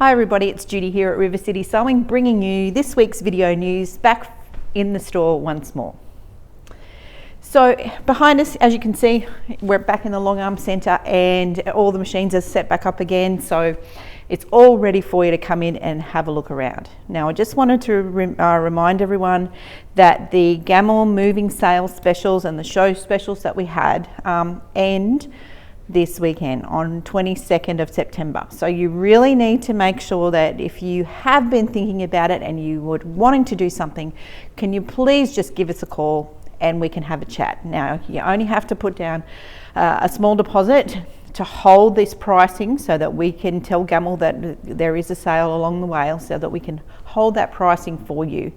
Hi everybody, it's Judy here at River City Sewing, bringing you this week's video news back in the store once more. So behind us, as you can see, we're back in the long arm centre and all the machines are set back up again. So it's all ready for you to come in and have a look around. Now I just wanted to remind everyone that the Gamel moving sales specials and the show specials that we had end this weekend on 22nd of September. So you really need to make sure that if you have been thinking about it and you would wanting to do something, can you please just give us a call and we can have a chat. Now you only have to put down a small deposit to hold this pricing so that we can tell Gamel that there is a sale along the way, so that we can hold that pricing for you.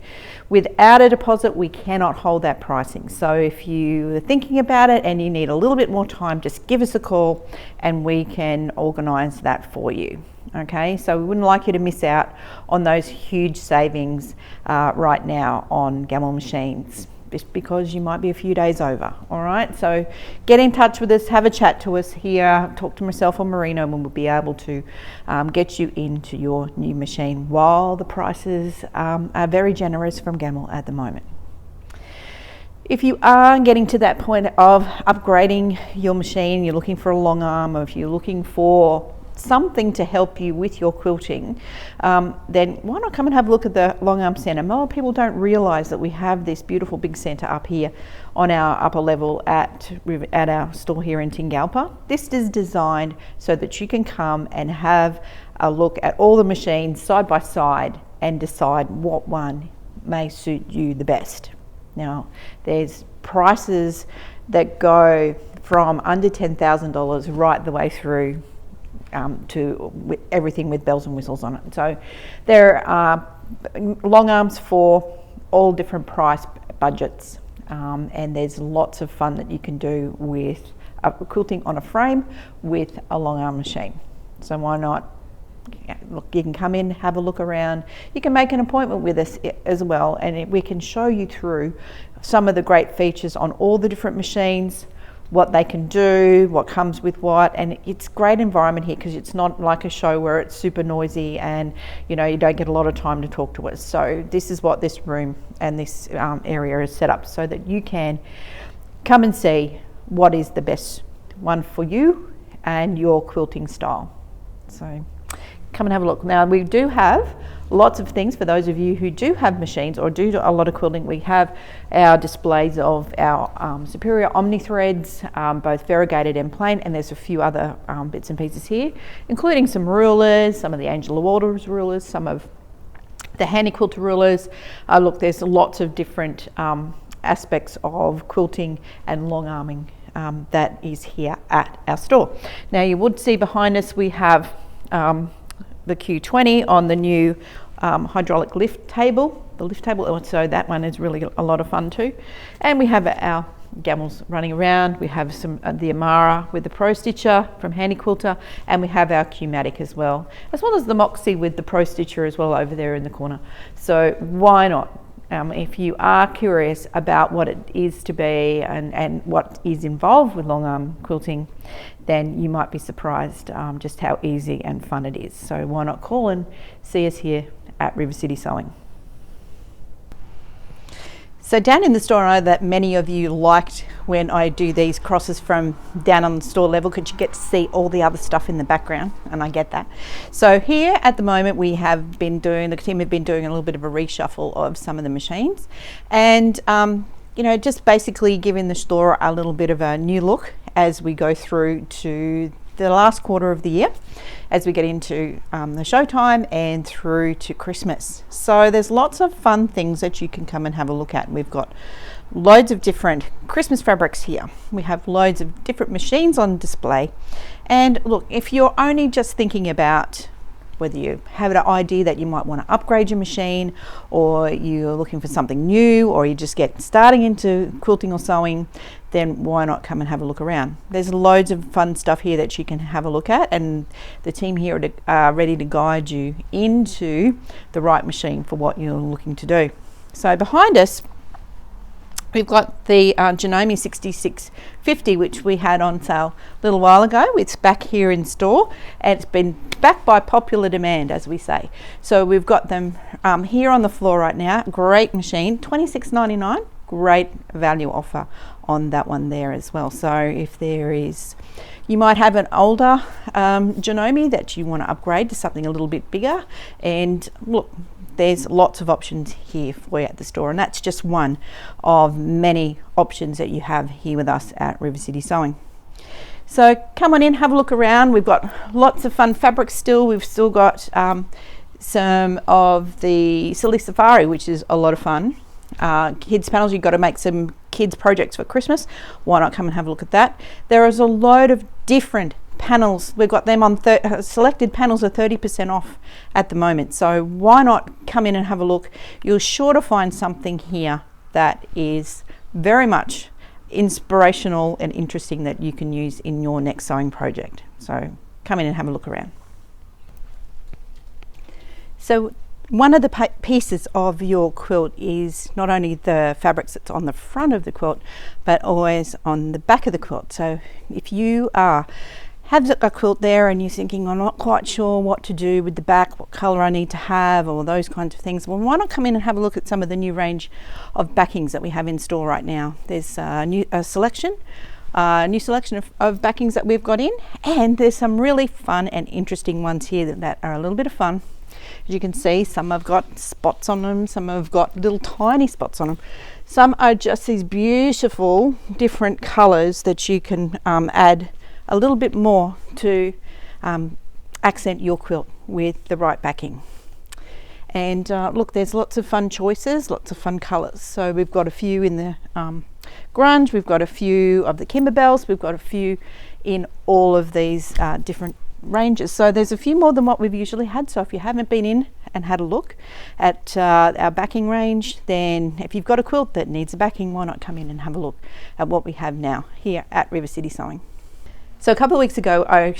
Without a deposit, we cannot hold that pricing. So if you are thinking about it and you need a little bit more time, just give us a call and we can organise that for you. Okay, so we wouldn't like you to miss out on those huge savings right now on Gamel machines, just because you might be a few days over. All right, so get in touch with us, have a chat to us here, talk to myself or Marino, and we'll be able to get you into your new machine while the prices are very generous from Gamel at the moment. If you are getting to that point of upgrading your machine, you're looking for a long arm, or if you're looking for something to help you with your quilting, then why not come and have a look at the long arm centre? A lot of people don't realise that we have this beautiful big centre up here on our upper level at our store here in Tingalpa. This is designed so that you can come and have a look at all the machines side by side and decide what one may suit you the best. Now there's prices that go from under $10,000 right the way through to everything with bells and whistles on it. So there are long arms for all different price budgets, and there's lots of fun that you can do with quilting on a frame with a long arm machine. So why not? Look, you can come in, have a look around. You can make an appointment with us as well, and we can show you through some of the great features on all the different machines, what they can do, what comes with what, and it's great environment here because it's not like a show where it's super noisy and you don't get a lot of time to talk to us. So this is what this room and this area is set up so that you can come and see what is the best one for you and your quilting style. So come and have a look. Now we do have lots of things for those of you who do have machines or do a lot of quilting. We have our displays of our Superior Omni threads, both variegated and plain, and there's a few other bits and pieces here, including some rulers, some of the Angela Waters rulers, some of the Handy Quilter rulers. Look, there's lots of different aspects of quilting and long arming that is here at our store. Now you would see behind us we have the Q20 on the new hydraulic lift table, so that one is really a lot of fun too. And we have our Gamels running around. We have some the Amara with the Pro Stitcher from Handy Quilter, and we have our Q-Matic as well as the Moxie with the Pro Stitcher as well over there in the corner. So why not? If you are curious about what it is to be and what is involved with long arm quilting, then you might be surprised just how easy and fun it is. So why not call and see us here at River City Sewing. So down in the store, I know that many of you liked when I do these crosses from down on the store level because you get to see all the other stuff in the background, and I get that. So here at the moment the team have been doing a little bit of a reshuffle of some of the machines, and just basically giving the store a little bit of a new look as we go through to the last quarter of the year, as we get into the showtime and through to Christmas. So there's lots of fun things that you can come and have a look at. We've got loads of different Christmas fabrics here. We have loads of different machines on display. And look, if you're only just thinking about whether you have an idea that you might want to upgrade your machine, or you're looking for something new, or you just get starting into quilting or sewing, then why not come and have a look around? There's loads of fun stuff here that you can have a look at, and the team here are ready to guide you into the right machine for what you're looking to do. So behind us, We've got the Janome 6650, which we had on sale a little while ago. It's back here in store, and it's been back by popular demand, as we say. So we've got them here on the floor right now. Great machine, $26.99. Great value offer on that one there as well. So if there is, you might have an older Janome that you want to upgrade to something a little bit bigger, and look, there's lots of options here for you at the store, and that's just one of many options that you have here with us at River City Sewing. So come on in, have a look around. We've got lots of fun fabrics still. We've still got some of the Silly Safari, which is a lot of fun. Kids panels, you've got to make some kids projects for Christmas. Why not come and have a look at that? There is a load of different panels. We've got them on selected panels are 30% off at the moment, so why not come in and have a look? You're sure to find something here that is very much inspirational and interesting that you can use in your next sewing project. So come in and have a look around. So one of the pieces of your quilt is not only the fabrics that's on the front of the quilt, but always on the back of the quilt. So if you have a quilt there and you're thinking, I'm not quite sure what to do with the back, what colour I need to have, or those kinds of things, well, why not come in and have a look at some of the new range of backings that we have in store right now. There's a new selection of backings that we've got in, and there's some really fun and interesting ones here that are a little bit of fun. As you can see, some have got spots on them, some have got little tiny spots on them. Some are just these beautiful different colours that you can add a little bit more to accent your quilt with the right backing. And look, there's lots of fun choices, lots of fun colours. So we've got a few in the grunge, we've got a few of the Kimberbells, we've got a few in all of these different ranges. So there's a few more than what we've usually had. So if you haven't been in and had a look at our backing range, then if you've got a quilt that needs a backing, why not come in and have a look at what we have now here at River City Sewing. So a couple of weeks ago I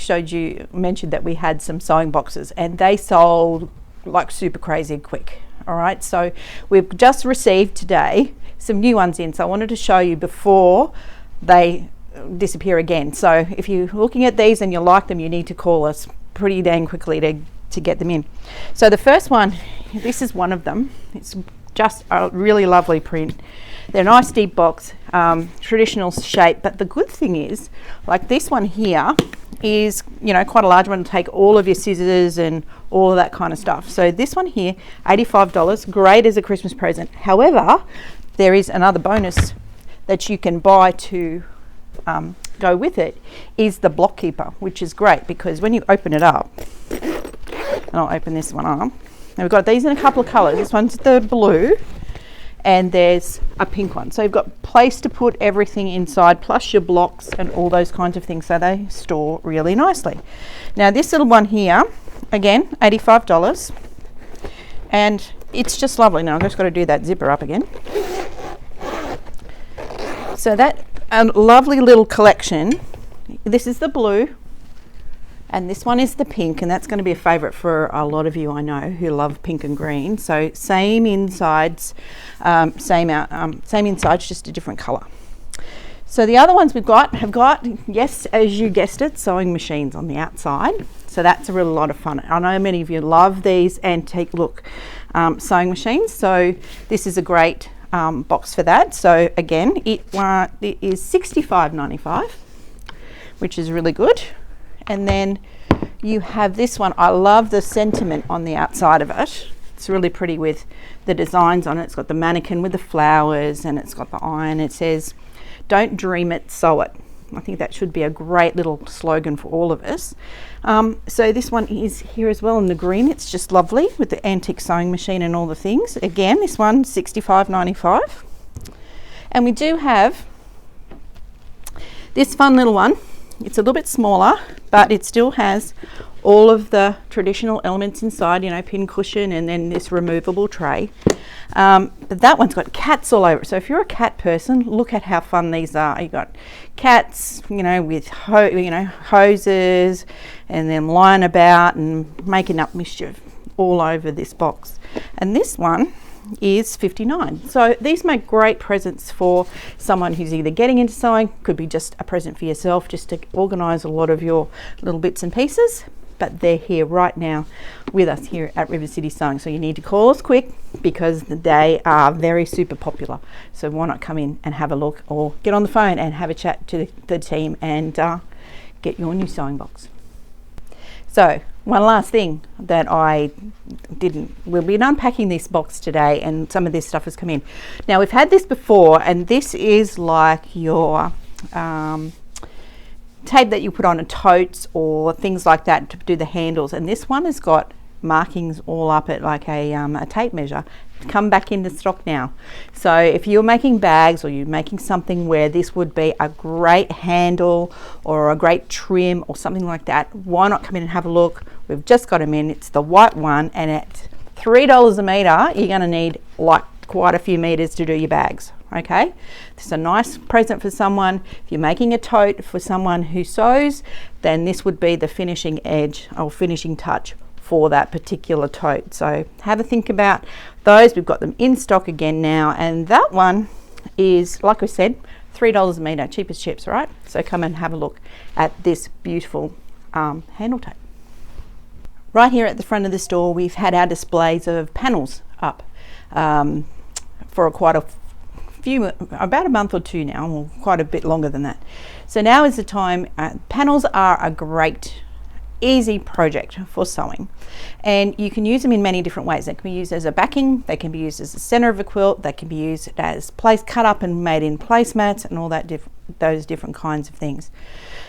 mentioned that we had some sewing boxes, and they sold like super crazy quick. All right, so we've just received today some new ones in, so I wanted to show you before they disappear again. So if you're looking at these and you like them, you need to call us pretty dang quickly to get them in. So the first one, this is one of them. It's just a really lovely print. They're a nice deep box, traditional shape, but the good thing is, like this one here is, you know, quite a large one to take all of your scissors and all of that kind of stuff. So this one here, $85, great as a Christmas present. However, there is another bonus that you can buy to go with it, is the block keeper, which is great because when you open it up, and I'll open this one up, and we've got these in a couple of colours. This one's the blue, and there's a pink one. So you've got place to put everything inside, plus your blocks and all those kinds of things, so they store really nicely. Now this little one here, again, $85, and it's just lovely. Now I've just got to do that zipper up again. So that a lovely little collection. This is the blue, and this one is the pink, and that's going to be a favourite for a lot of you I know who love pink and green. So same insides, same insides, just a different colour. So the other ones have got, yes, as you guessed it, sewing machines on the outside. So that's a really lot of fun. I know many of you love these antique look sewing machines. So this is a great box for that. So again, it is $65.95, which is really good. And then you have this one. I love the sentiment on the outside of it. It's really pretty with the designs on it. It's got the mannequin with the flowers, and it's got the iron. It says, "Don't dream it, sew it." I think that should be a great little slogan for all of us. So this one is here as well in the green. It's just lovely with the antique sewing machine and all the things. Again, this one, $65.95. And we do have this fun little one. It's a little bit smaller, but it still has all of the traditional elements inside, you know, pin cushion and then this removable tray. But that one's got cats all over it. So if you're a cat person, look at how fun these are. You've got cats, you know, with hoses and then lying about and making up mischief. all over this box. And this one is $59. So these make great presents for someone who's either getting into sewing, could be just a present for yourself, just to organize a lot of your little bits and pieces. But they're here right now with us here at River City Sewing. So you need to call us quick because they are very super popular. So why not come in and have a look, or get on the phone and have a chat to the team and get your new sewing box. So one last thing that we'll be unpacking this box today, and some of this stuff has come in. Now we've had this before, and this is like your tape that you put on a totes or things like that to do the handles, and this one has got markings all up it like a tape measure. Come back into stock now. So if you're making bags, or you're making something where this would be a great handle or a great trim or something like that, why not come in and have a look? We've just got them in. It's the white one, and at $3 a meter you're going to need like quite a few meters to do your bags. Okay, this is a nice present for someone. If you're making a tote for someone who sews, then this would be the finishing edge or finishing touch for that particular tote. So have a think about those. We've got them in stock again now, and that one is, like I said, $3 a meter, cheap as chips, right? So come and have a look at this beautiful handle tape. Right here at the front of the store, we've had our displays of panels up for about a month or two now, or quite a bit longer than that. So now is the time. Panels are a great easy project for sewing, and you can use them in many different ways. They can be used as a backing, they can be used as the center of a quilt, they can be used as cut up and made in placemats and all that those different kinds of things.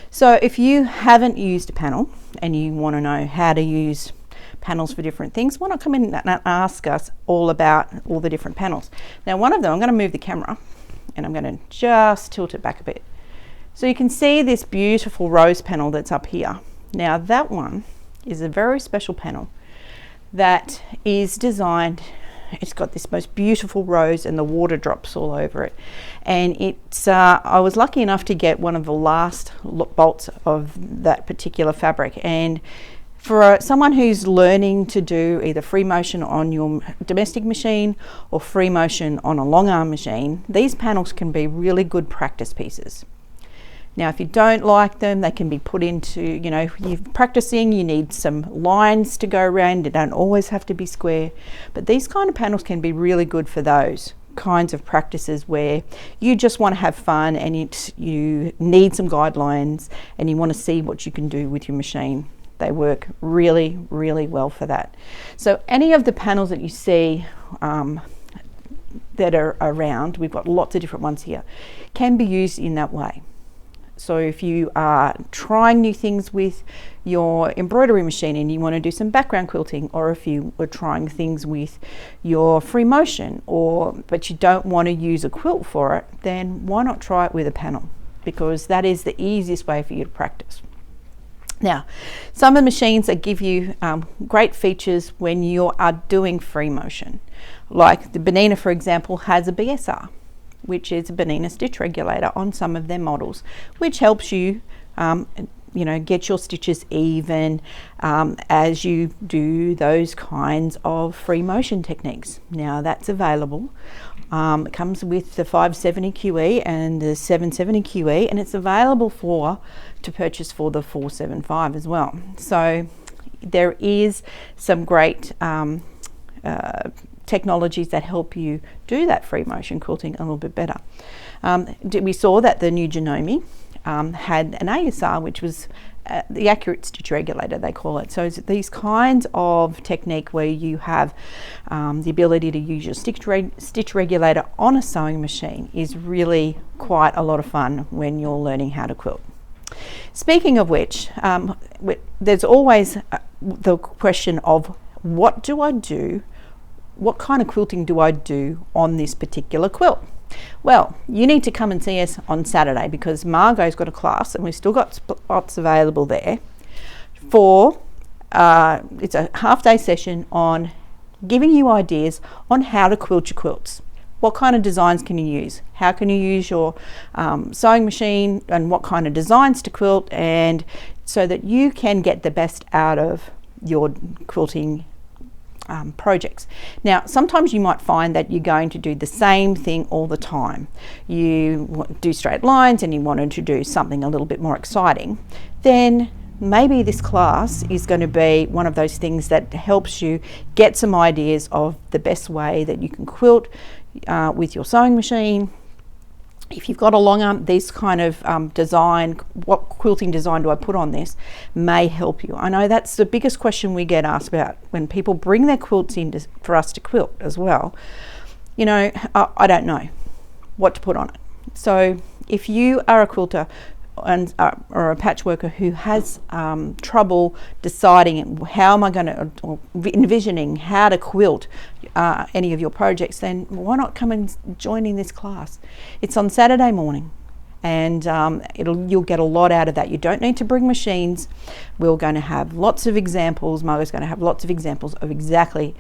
So if you haven't used a panel and you want to know how to use panels for different things, why not come in and ask us all about all the different panels. Now one of them, I'm going to move the camera and I'm going to just tilt it back a bit so you can see this beautiful rose panel that's up here. Now that one is a very special panel that is designed, it's got this most beautiful rose and the water drops all over it, and it's I was lucky enough to get one of the last bolts of that particular fabric, and for someone who's learning to do either free motion on your domestic machine or free motion on a long arm machine, these panels can be really good practice pieces. Now if you don't like them, they can be put into, you're practicing, you need some lines to go around, they don't always have to be square, but these kind of panels can be really good for those kinds of practices where you just want to have fun and you need some guidelines and you want to see what you can do with your machine. They work really, really well for that. So any of the panels that you see that are around, we've got lots of different ones here, can be used in that way. So if you are trying new things with your embroidery machine and you want to do some background quilting, or if you are trying things with your free motion, but you don't want to use a quilt for it, then why not try it with a panel? Because that is the easiest way for you to practice. Now, some of the machines that give you great features when you are doing free motion, like the Benina, for example, has a BSR, which is a Benina stitch regulator on some of their models, which helps you get your stitches even as you do those kinds of free motion techniques. Now that's available. It comes with the 570 QE and the 770 QE, and it's available to purchase for the 475 as well. So there is some great technologies that help you do that free motion quilting a little bit better. We saw that the new Janome had an ASR, which was the accurate stitch regulator, they call it. So these kinds of technique where you have the ability to use your stitch regulator on a sewing machine is really quite a lot of fun when you're learning how to quilt. Speaking of which, there's always the question of what do I do? What kind of quilting do I do on this particular quilt? Well, you need to come and see us on Saturday because Margot's got a class and we've still got spots available there for, it's a half-day session on giving you ideas on how to quilt your quilts. What kind of designs can you use? How can you use your sewing machine, and what kind of designs to quilt, and so that you can get the best out of your quilting projects. Now, sometimes you might find that you're going to do the same thing all the time. You do straight lines and you wanted to do something a little bit more exciting. Then maybe this class is going to be one of those things that helps you get some ideas of the best way that you can quilt with your sewing machine. If you've got a long arm, this kind of design, what quilting design do I put on this, may help you. I know that's the biggest question we get asked about when people bring their quilts in for us to quilt as well. You know, I don't know what to put on it. So if you are a quilter and or a patchworker who has trouble deciding how am I going to, or envisioning how to quilt any of your projects, then why not come and join in this class? It's on Saturday morning, and you'll get a lot out of that. You don't need to bring machines. We're going to have lots of examples. Margot's going to have lots of examples of exactly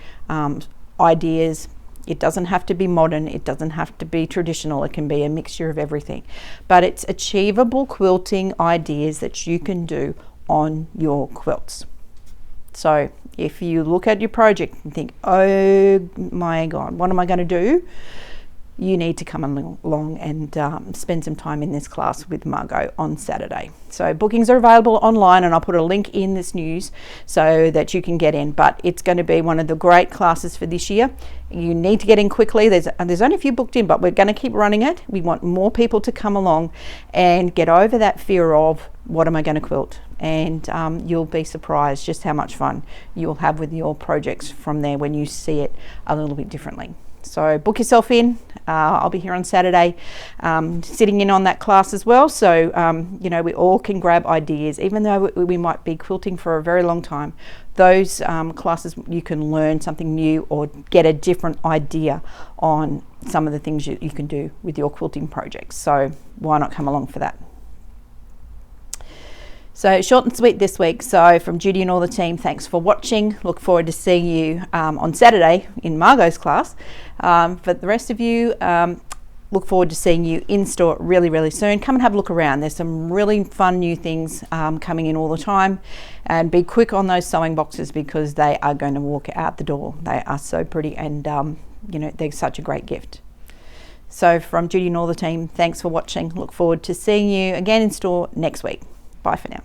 ideas. It doesn't have to be modern, it doesn't have to be traditional, it can be a mixture of everything. But it's achievable quilting ideas that you can do on your quilts. So if you look at your project and think, oh my God, what am I going to do? You need to come along and spend some time in this class with Margot on Saturday. So bookings are available online, and I'll put a link in this news so that you can get in. But it's going to be one of the great classes for this year. You need to get in quickly. There's only a few booked in, but we're going to keep running it. We want more people to come along and get over that fear of what am I going to quilt? And you'll be surprised just how much fun you'll have with your projects from there when you see it a little bit differently. So book yourself in. I'll be here on Saturday sitting in on that class as well. So, you know, we all can grab ideas, even though we might be quilting for a very long time. Those classes, you can learn something new or get a different idea on some of the things you can do with your quilting projects. So why not come along for that? So short and sweet this week. So from Judy and all the team, thanks for watching. Look forward to seeing you on Saturday in Margot's class. For the rest of you, look forward to seeing you in store really, really soon. Come and have a look around. There's some really fun new things coming in all the time. And be quick on those sewing boxes because they are going to walk out the door. They are so pretty, and you know, they're such a great gift. So from Judy and all the team, thanks for watching. Look forward to seeing you again in store next week. Bye for now.